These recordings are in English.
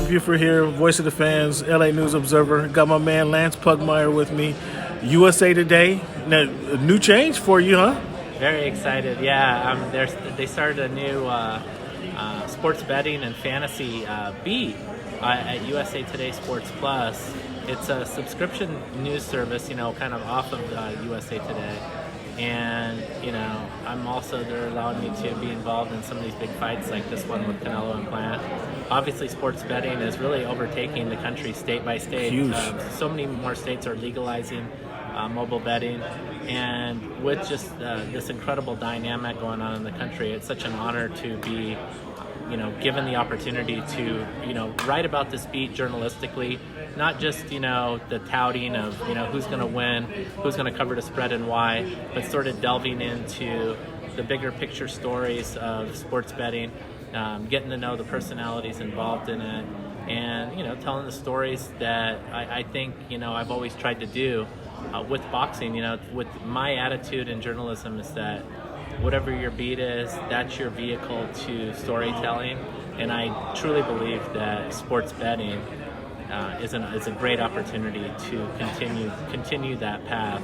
Buford here, voice of the fans, LA News Observer. Got my man Lance Pugmire with me. USA Today. Now, a new change for you, huh? Very excited. Yeah, they started a new sports betting and fantasy beat at USA Today Sports Plus. It's a subscription news service, kind of off of USA Today. And, they're allowing me to be involved in some of these big fights like this one with Canelo and Plant. Obviously, sports betting is really overtaking the country state by state. Huge. So many more states are legalizing mobile betting. And with just this incredible dynamic going on in the country, it's such an honor to be given the opportunity to, write about this beat journalistically, not just, the touting of, who's going to win, who's going to cover the spread and why, but sort of delving into the bigger picture stories of sports betting, getting to know the personalities involved in it, and, telling the stories that I think, I've always tried to do with boxing. With my attitude in journalism is that whatever your beat is, that's your vehicle to storytelling. And I truly believe that sports betting is a great opportunity to continue that path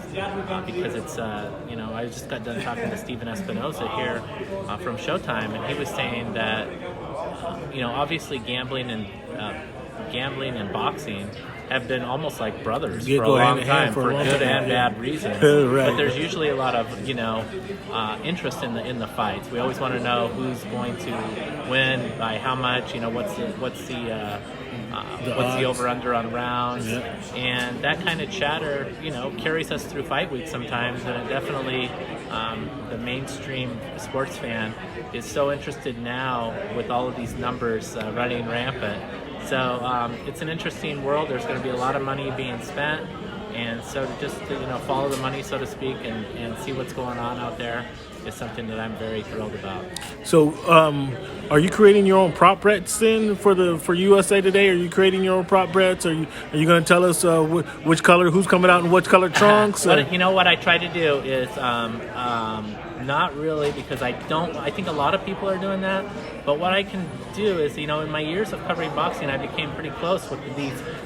because it's I just got done talking to Stephen Espinoza here from Showtime, and he was saying that obviously gambling and boxing have been almost like brothers for a long time for good and bad reasons. Right. But there's usually a lot of interest in the fights. We always want to know who's going to win by how much. What's the over under on rounds, and that kind of chatter carries us through fight week sometimes, and it definitely the mainstream sports fan is so interested now with all of these numbers running rampant. So it's an interesting world. There's going to be a lot of money being spent, and so to just follow the money, so to speak, and see what's going on out there is something that I'm very thrilled about. So, are you creating your own prop bets then for USA Today? Are you creating your own prop bets? Are you going to tell us which color, who's coming out in which color trunks? What I try to do is not really, because I think a lot of people are doing that. But what I can do is, in my years of covering boxing, I became pretty close with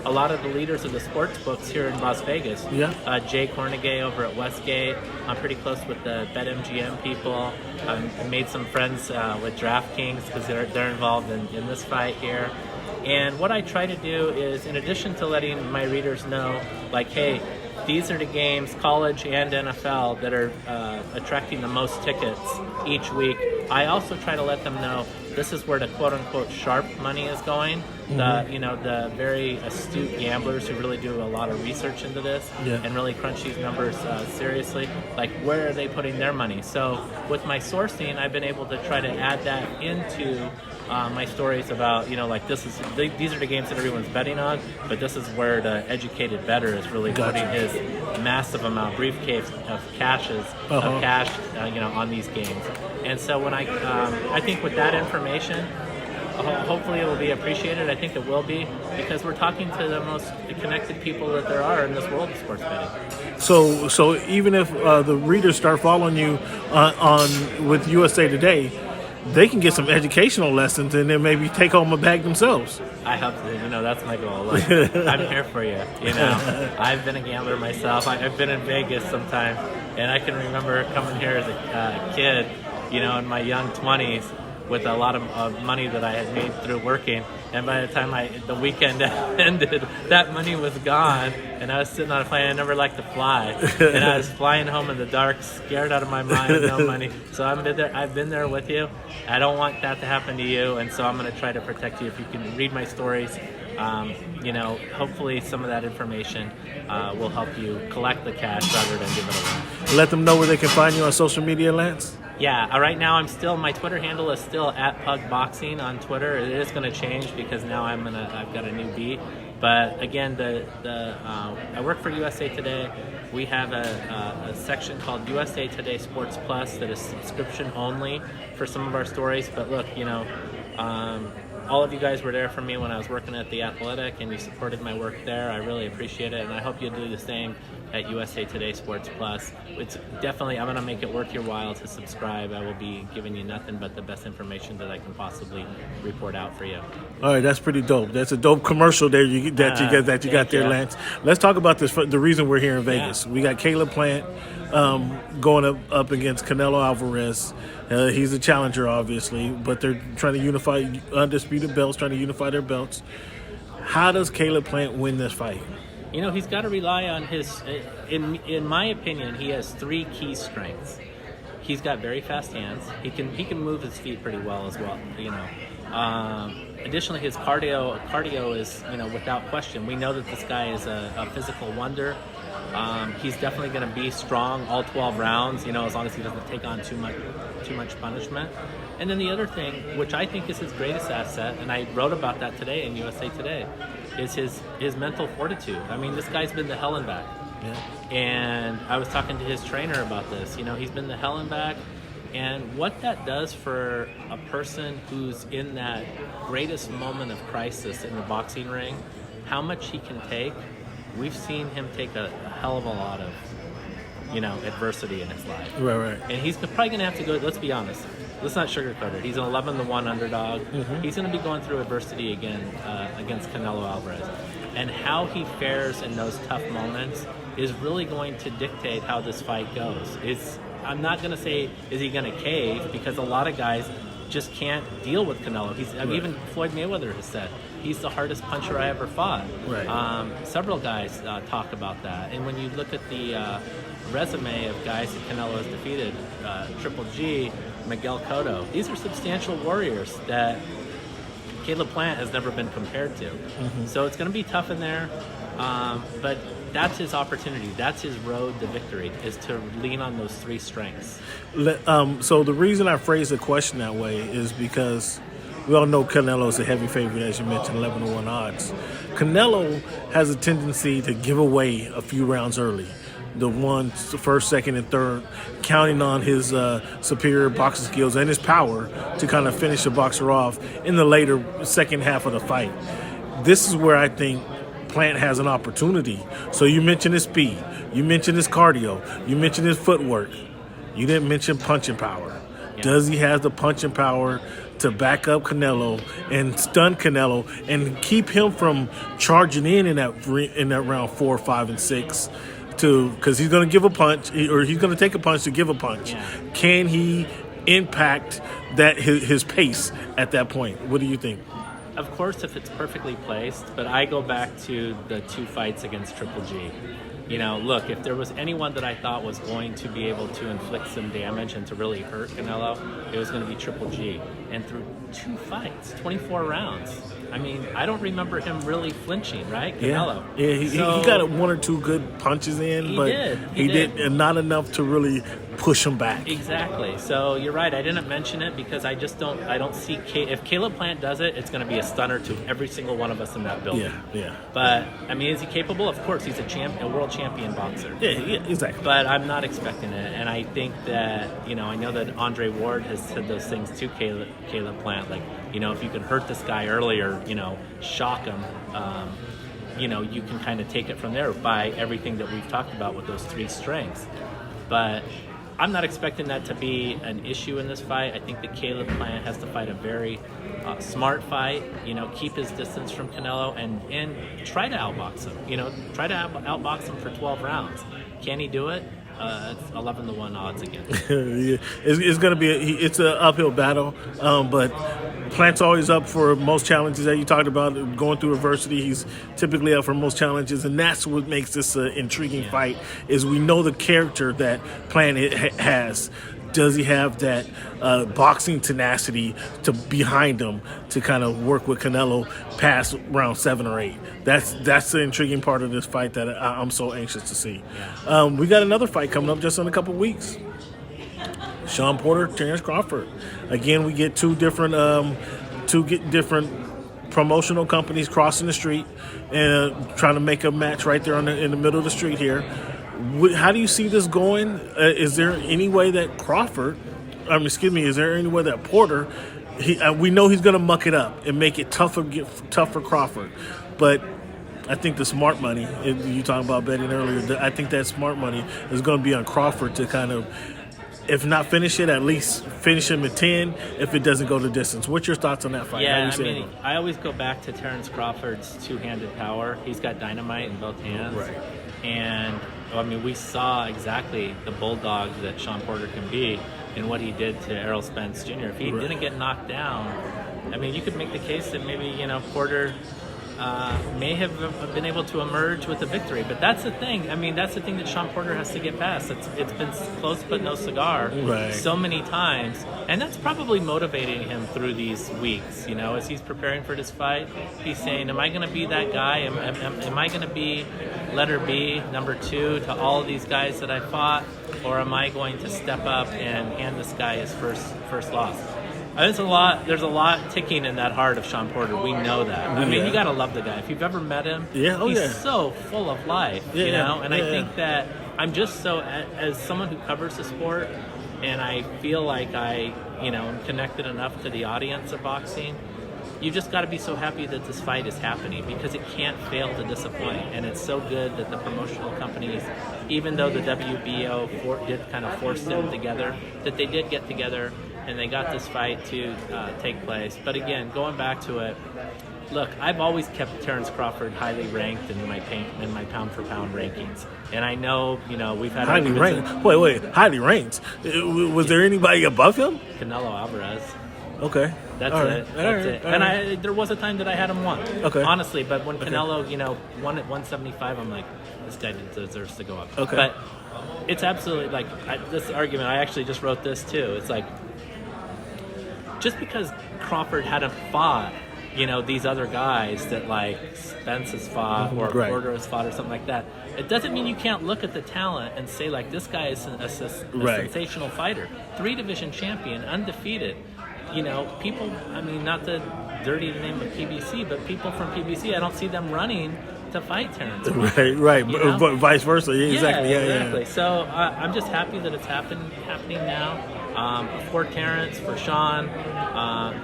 a lot of the leaders of the sports books here in Las Vegas. Yeah. Jay Cornegay over at Westgate. I'm pretty close with the BetMGM people. I made some friends with DraftKings because they're involved in this fight here. And what I try to do is, in addition to letting my readers know, like, hey, these are the games, college and NFL, that are attracting the most tickets each week, I also try to let them know this is where the quote-unquote sharp money is going. The very astute gamblers who really do a lot of research into this and really crunch these numbers seriously, like where are they putting their money? So with my sourcing, I've been able to try to add that into my stories about, these are the games that everyone's betting on, but this is where the educated bettor is really putting his massive amount, briefcase of cash on these games. And so when I think with that information, hopefully it will be appreciated. I think it will be, because we're talking to the most connected people that there are in this world of sports betting. So even if the readers start following you with USA Today, they can get some educational lessons and then maybe take home a bag themselves. I hope to. That's my goal. Like, I'm here for you. I've been a gambler myself. I've been in Vegas sometimes, and I can remember coming here as a kid, in my young 20s, with a lot of money that I had made through working. And by the time the weekend ended, that money was gone, and I was sitting on a plane. I never liked to fly, and I was flying home in the dark, scared out of my mind, no money. So I've been there with you. I don't want that to happen to you, and so I'm going to try to protect you. If you can read my stories, hopefully some of that information will help you collect the cash rather than give it away. Let them know where they can find you on social media, Lance. Yeah, right now my Twitter handle is still @PugBoxing on Twitter. It is going to change because now I've got a new beat. But again, I work for USA Today. We have a section called USA Today Sports Plus that is subscription only for some of our stories. But look, all of you guys were there for me when I was working at The Athletic, and you supported my work there. I really appreciate it, and I hope you do the same at USA Today Sports Plus. It's definitely, I'm going to make it worth your while to subscribe. I will be giving you nothing but the best information that I can possibly report out for you. All right, that's pretty dope. That's a dope commercial there you got there, Lance. Let's talk about this. The reason we're here in Vegas, we got Caleb Plant going up against Canelo Alvarez. He's a challenger, obviously, but they're trying to unify undisputed belts, trying to unify their belts. How does Caleb Plant win this fight? You know, he's got to rely on his, in my opinion, he has 3 key strengths. He's got very fast hands. He can move his feet pretty well as well, you know. Additionally, his cardio is, you know, without question. We know that this guy is a physical wonder. He's definitely going to be strong all 12 rounds, you know, as long as he doesn't take on too much punishment. And then the other thing, which I think is his greatest asset, and I wrote about that today in USA Today, is his mental fortitude. I mean, this guy's been to hell and back. Yeah. And I was talking to his trainer about this. You know, he's been to hell and back. And what that does for a person who's in that greatest moment of crisis in the boxing ring, how much he can take. We've seen him take a hell of a lot of, you know, adversity in his life. Right. And he's probably going to have to go, let's be honest, let's not sugarcoat it. He's an 11-1 underdog. Mm-hmm. He's going to be going through adversity again against Canelo Alvarez. And how he fares in those tough moments is really going to dictate how this fight goes. I'm not going to say, is he going to cave? Because a lot of guys just can't deal with Canelo. Even Floyd Mayweather has said, he's the hardest puncher I ever fought. Right. Several guys talk about that. And when you look at the resume of guys that Canelo has defeated, Triple G, Miguel Cotto, these are substantial warriors that Caleb Plant has never been compared to. Mm-hmm. So it's going to be tough in there, but that's his opportunity. That's his road to victory, is to lean on those 3 strengths. So the reason I phrase the question that way is because we all know Canelo's a heavy favorite, as you mentioned, 11-1 odds. Canelo has a tendency to give away a few rounds early. The first, second, and third, counting on his superior boxing skills and his power to kind of finish a boxer off in the later second half of the fight. This is where I think Plant has an opportunity. So you mentioned his speed, you mentioned his cardio, you mentioned his footwork. You didn't mention punching power. Yeah. Does he have the punching power to back up Canelo and stun Canelo and keep him from charging in that round 4, 5, and 6? Because he's going to give a punch, or he's going to take a punch to give a punch. Yeah. Can he impact his pace at that point? What do you think? Of course, if it's perfectly placed, but I go back to the 2 fights against Triple G. You know, look, if there was anyone that I thought was going to be able to inflict some damage and to really hurt Canelo, it was going to be Triple G. And through 2 fights, 24 rounds, I mean, I don't remember him really flinching, right, Canelo? Yeah, he got 1 or 2 good punches in, but he did, and not enough to really push him back. Exactly. So you're right. I didn't mention it because I don't see if Caleb Plant does it, it's going to be a stunner to every single one of us in that building. Yeah. But I mean, is he capable? Of course, he's a world champion boxer. Yeah, exactly. But I'm not expecting it, and I think that, you know, I know that Andre Ward has said those things to Caleb Plant, like, you know, if you can hurt this guy earlier, you know, shock him. You know, you can kind of take it from there by everything that we've talked about with those 3 strengths. But I'm not expecting that to be an issue in this fight. I think that Caleb Plant has to fight a very smart fight, you know, keep his distance from Canelo and try to outbox him, you know, try to outbox him for 12 rounds. Can he do it? It's 11-1 odds again. Yeah. It's going to be it's an uphill battle, but Plant's always up for most challenges that you talked about. Going through adversity, he's typically up for most challenges, and that's what makes this an intriguing fight. Is we know the character that Plant has. Does he have that boxing tenacity behind him to kind of work with Canelo past round 7 or 8? That's the intriguing part of this fight that I'm so anxious to see. We got another fight coming up just in a couple weeks. Shawn Porter, Terrence Crawford. Again, we get two different promotional companies crossing the street and trying to make a match right there in the middle of the street here. How do you see this going? Is there any way that is there any way that Porter we know he's going to muck it up and make it tough for Crawford. But I think the smart money, you talking about betting earlier, I think that smart money is going to be on Crawford to kind of, if not finish it, at least finish him at 10 if it doesn't go the distance. What's your thoughts on that fight? Yeah, I always go back to Terrence Crawford's two-handed power. He's got dynamite in both hands. Right. And, we saw exactly the bulldog that Shawn Porter can be and what he did to Errol Spence Jr. If he didn't get knocked down, you could make the case that maybe, Porter may have been able to emerge with a victory. But that's the thing. That's the thing that Shawn Porter has to get past. It's been close but no cigar so many times. And that's probably motivating him through these weeks. As he's preparing for this fight, he's saying, am I going to be that guy? Am I going to be letter B, number 2 to all of these guys that I fought? Or am I going to step up and hand this guy his first loss? There's a lot ticking in that heart of Shawn Porter. We know that. You gotta love the guy. If you've ever met him, he's so full of life, And I think that I'm just so, as someone who covers the sport, and I feel like I, am connected enough to the audience of boxing. You just got to be so happy that this fight is happening because it can't fail to disappoint. And it's so good that the promotional companies, even though the WBO did kind of force them together, that they did get together and they got this fight to take place. But again, going back to it, look, I've always kept Terrence Crawford highly ranked in my pound for pound rankings, and I know we've had highly ranked. Wait, highly ranked. Was there anybody above him? Canelo Alvarez. Okay. That's it. And there was a time that I had him won. Okay. Honestly, but when Canelo, won at 175, I'm like, this guy deserves to go up. Okay. But it's absolutely this argument. I actually just wrote this too. It's like, just because Crawford hadn't fought, these other guys that Spence has fought or Porter has fought or something like that, it doesn't mean you can't look at the talent and say this guy is a sensational fighter, 3-division champion, undefeated. People, not to dirty the name of PBC, but people from PBC, I don't see them running to fight Terrence. Right. But vice versa. Exactly. Exactly. So I'm just happy that it's happening now. For Terrence, for Shawn,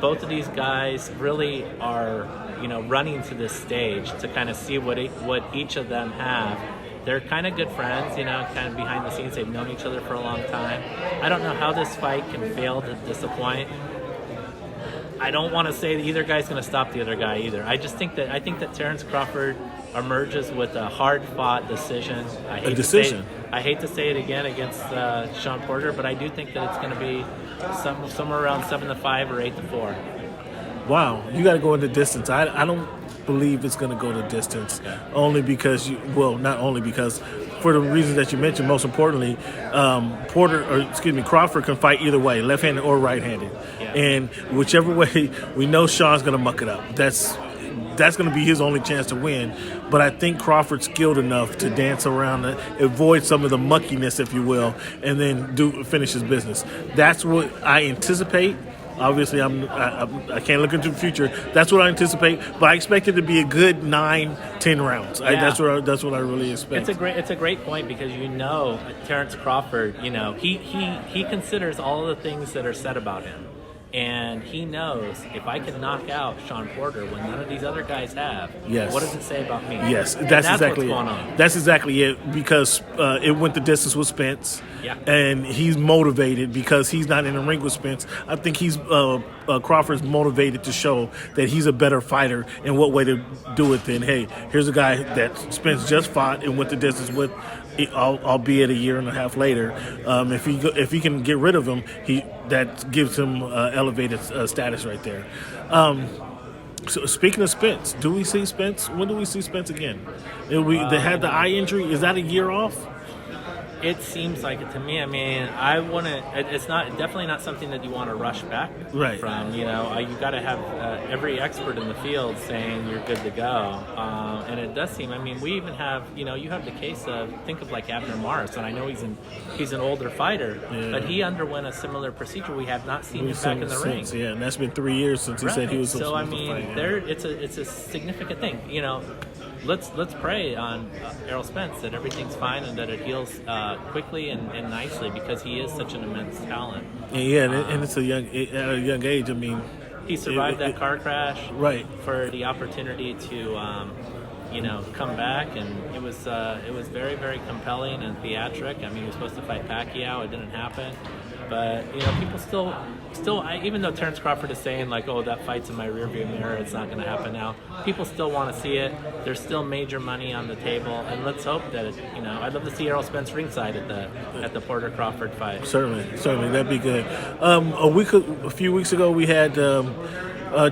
both of these guys really are, running to this stage to kind of see what each of them have. They're kind of good friends, kind of behind the scenes. They've known each other for a long time. I don't know how this fight can fail to disappoint. I don't want to say that either guy's going to stop the other guy either. I think that Terrence Crawford emerges with a hard-fought decision. I hate to say it again against Shawn Porter, but I do think that it's going to be somewhere around 7-5 or 8-4. Wow, you got to go into distance. I don't believe it's going to go the distance, only because not only because, for the reasons that you mentioned. Most importantly, Crawford can fight either way, left-handed or right-handed, and whichever way, we know Shawn's going to muck it up. That's going to be his only chance to win. But I think Crawford's skilled enough to dance around it, avoid some of the muckiness, if you will, and then finish his business. That's what I anticipate. Obviously, I can't look into the future. That's what I anticipate, but I expect it to be a good 9-10 rounds. That's what I really expect. It's a great point because Terrence Crawford, he considers all of the things that are said about him. And he knows, if I can knock out Shawn Porter when none of these other guys have, what does it say about me? Yes, that's exactly what's going on. That's exactly it, because it went the distance with Spence, and he's motivated because he's not in the ring with Spence. I think Crawford's motivated to show that he's a better fighter, and what way to do it than, hey, here's a guy that Spence just fought and went the distance with, albeit a year and a half later. If he can get rid of him, that gives him elevated status right there. So speaking of Spence, do we see Spence? When do we see Spence again? They had the eye injury. Is that a year off? It seems like it to me. I want to. It's definitely not something that you want to rush back from. You got to have every expert in the field saying you're good to go, and it does seem. We even have. You have the case of, think of Abner Morris, and I know he's an older fighter, but he underwent a similar procedure. We have not seen him back in the ring. Yeah, and that's been 3 years since he said he was. So it's a significant thing. Let's pray on Errol Spence that everything's fine and that it heals quickly and nicely, because he is such an immense talent. And it's at a young age. He survived that car crash. Right. For the opportunity to, come back, and it was very, very compelling and theatric. I mean, he was supposed to fight Pacquiao. It didn't happen. But, people still, even though Terrence Crawford is saying, like, oh, that fight's in my rearview mirror, it's not going to happen now, people still want to see it. There's still major money on the table, and let's hope that, I'd love to see Errol Spence ringside at the Porter-Crawford fight. Certainly, that'd be good. A few weeks ago, we had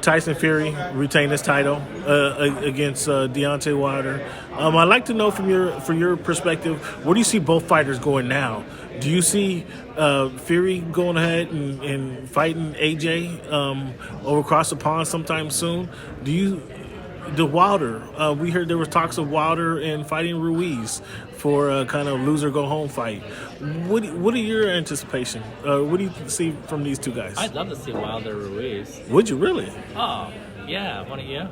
Tyson Fury retain his title against Deontay Wilder. I'd like to know from your perspective, where do you see both fighters going now? Do you see Fury going ahead and fighting AJ over across the pond sometime soon? The Wilder, we heard there was talks of Wilder and fighting Ruiz for a kind of loser go home fight. What are your anticipation? What do you see from these two guys? I'd love to see Wilder Ruiz. Would you really? Oh, yeah. Wouldn't you?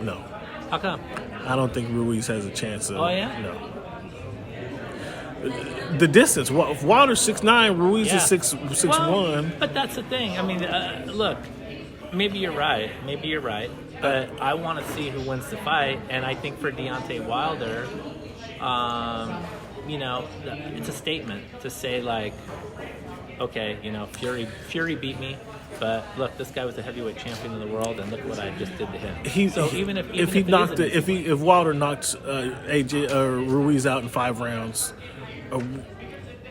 No. How come? I don't think Ruiz has a chance. Oh, yeah? No. The distance. If Wilder's 6'9", Ruiz is 6'1". Well, but that's the thing. I mean, look, maybe you're right. But I want to see who wins the fight. And I think for Deontay Wilder, it's a statement to say, like, okay, Fury beat me. But look, this guy was the heavyweight champion of the world, and look what I just did to him. If Wilder knocked AJ Ruiz out in 5 rounds,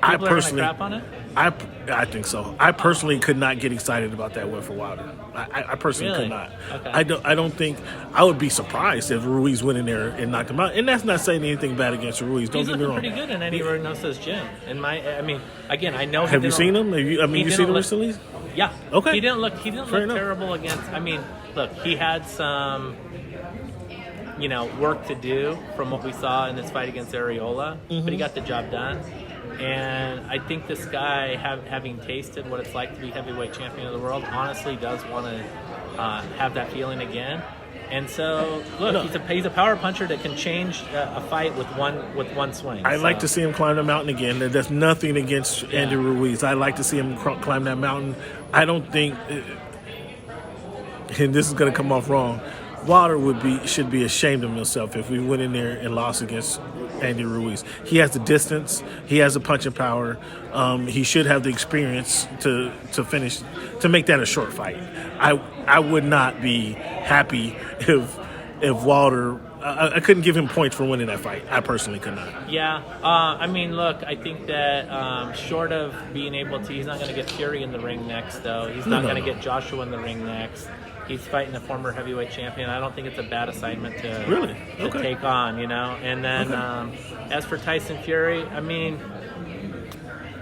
I personally crap on it. I think so. I personally could not get excited about that win for Wilder. I personally could not. Okay. I don't think I would be surprised if Ruiz went in there and knocked him out. And that's not saying anything bad against Ruiz. Don't get me wrong. He's looking pretty good in Eddie Reynoso's gym. Again, I know. Have you seen him? You seen him recently? Yeah. Okay. He didn't look terrible against. I mean, look, he had some, work to do from what we saw in his fight against Areola, but he got the job done. And I think this guy, having tasted what it's like to be heavyweight champion of the world, honestly does want to have that feeling again. And so, look, he's a power puncher that can change a fight with one swing. I'd like to see him climb the mountain again. There's nothing against Andy Ruiz. I'd like to see him climb that mountain. I don't think, and this is going to come off wrong, Wilder should be ashamed of himself if we went in there and lost against Andy Ruiz. He has the distance. He has the punching power. He should have the experience to finish, to make that a short fight. I would not be happy if Wilder. I couldn't give him points for winning that fight. I personally could not. Yeah. Look, I think that short of being able to, he's not going to get Fury in the ring next, though. He's not going to get Joshua in the ring next. He's fighting the former heavyweight champion. I don't think it's a bad assignment to take on, And then as for Tyson Fury, I mean,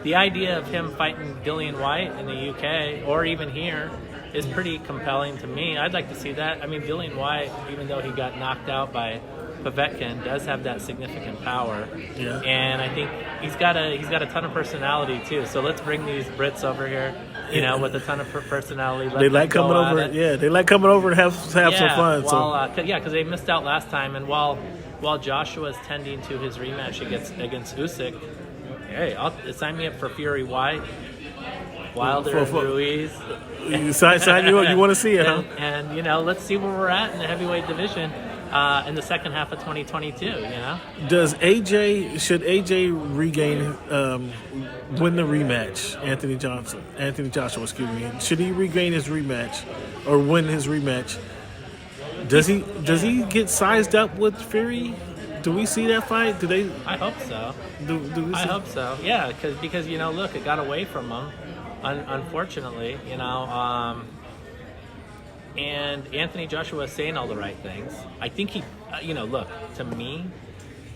the idea of him fighting Dillian Whyte in the UK or even here is pretty compelling to me. I'd like to see that. I mean, Dillian Whyte, even though he got knocked out by Povetkin, does have that significant power. Yeah. And I think he's got a ton of personality too. So let's bring these Brits over here, with a ton of personality. They like coming over. Yeah, they like coming over and have some fun. Because they missed out last time, and while Joshua is tending to his rematch against Usyk, hey, sign me up for Fury Whyte, Wilder and Ruiz. Sign you up. You want to see it, huh? And let's see where we're at in the heavyweight division in the second half of 2022. Should AJ regain win the rematch? Anthony Joshua, excuse me. Should he regain his rematch or win his rematch? Does he get sized up with Fury? Do we see that fight? I hope so. I hope so. Yeah, because look, it got away from him. Unfortunately, and Anthony Joshua is saying all the right things. I think he, look, to me,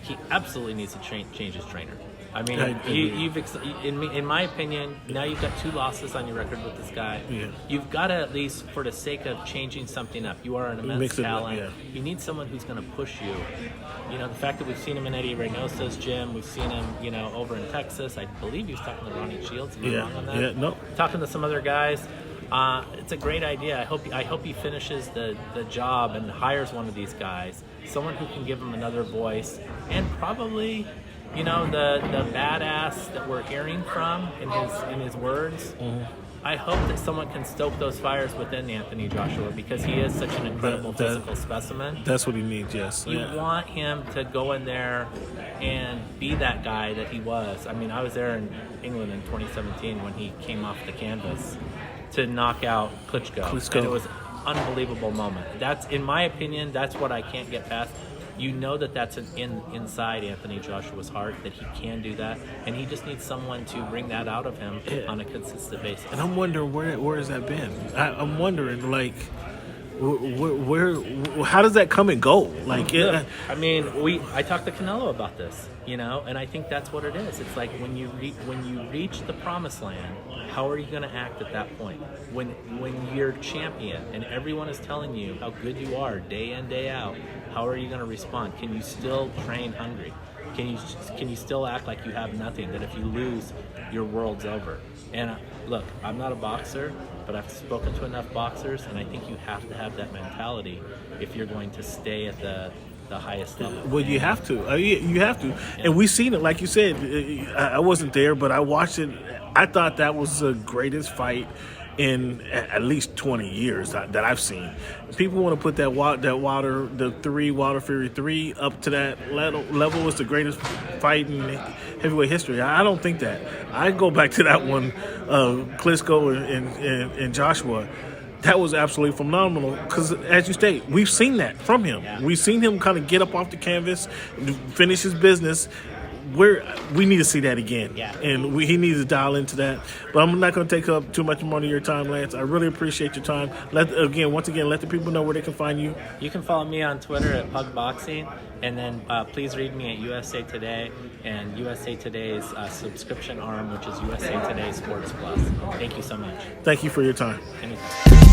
he absolutely needs to change his trainer. I mean, in my opinion, now you've got 2 losses on your record with this guy. Yeah. You've got to, at least for the sake of changing something up, you are an immense talent. You need someone who's going to push you. The fact that we've seen him in Eddie Reynoso's gym, we've seen him, over in Texas. I believe he was talking to Ronnie Shields. Am I wrong on that? Yeah, no. Talking to some other guys. It's a great idea. I hope he finishes the job and hires one of these guys, someone who can give him another voice, and probably, the badass that we're hearing from in his words. I hope that someone can stoke those fires within Anthony Joshua, because he is such an incredible physical specimen. That's what he needs, yes. You want him to go in there and be that guy that he was. I mean, I was there in England in 2017 when he came off the canvas to knock out Klitschko. And it was an unbelievable moment. That's, in my opinion, that's what I can't get past. You know that's inside Anthony Joshua's heart, that he can do that, and he just needs someone to bring that out of him on a consistent basis. And I'm wondering where has that been? I'm wondering, like, where how does that come and go? Like, I mean, I talked to Canelo about this, and I think that's what it is. It's like when you reach the promised land, how are you going to act at that point? When you're champion and everyone is telling you how good you are day in, day out, how are you going to respond? Can you still train hungry? Can you still act like you have nothing, that if you lose, your world's over? And look, I'm not a boxer, but I've spoken to enough boxers, and I think you have to have that mentality if you're going to stay at the highest level. Well, you have to. You have to. Yeah. And we've seen it, like you said. I wasn't there, but I watched it. I thought that was the greatest fight in at least 20 years that I've seen. People want to put the Wilder Fury 3 up to that level as the greatest fight in heavyweight history. I don't think that. I go back to that one, Klitschko and Joshua. That was absolutely phenomenal because, as you state, we've seen that from him. Yeah. We've seen him kind of get up off the canvas, finish his business. We need to see that again, and he needs to dial into that. But I'm not going to take up too much more of your time, Lance. I really appreciate your time. Once again, let the people know where they can find you. You can follow me on Twitter at PugBoxing, and then please read me at USA Today and USA Today's subscription arm, which is USA Today Sports Plus. Thank you so much. Thank you for your time. Anytime.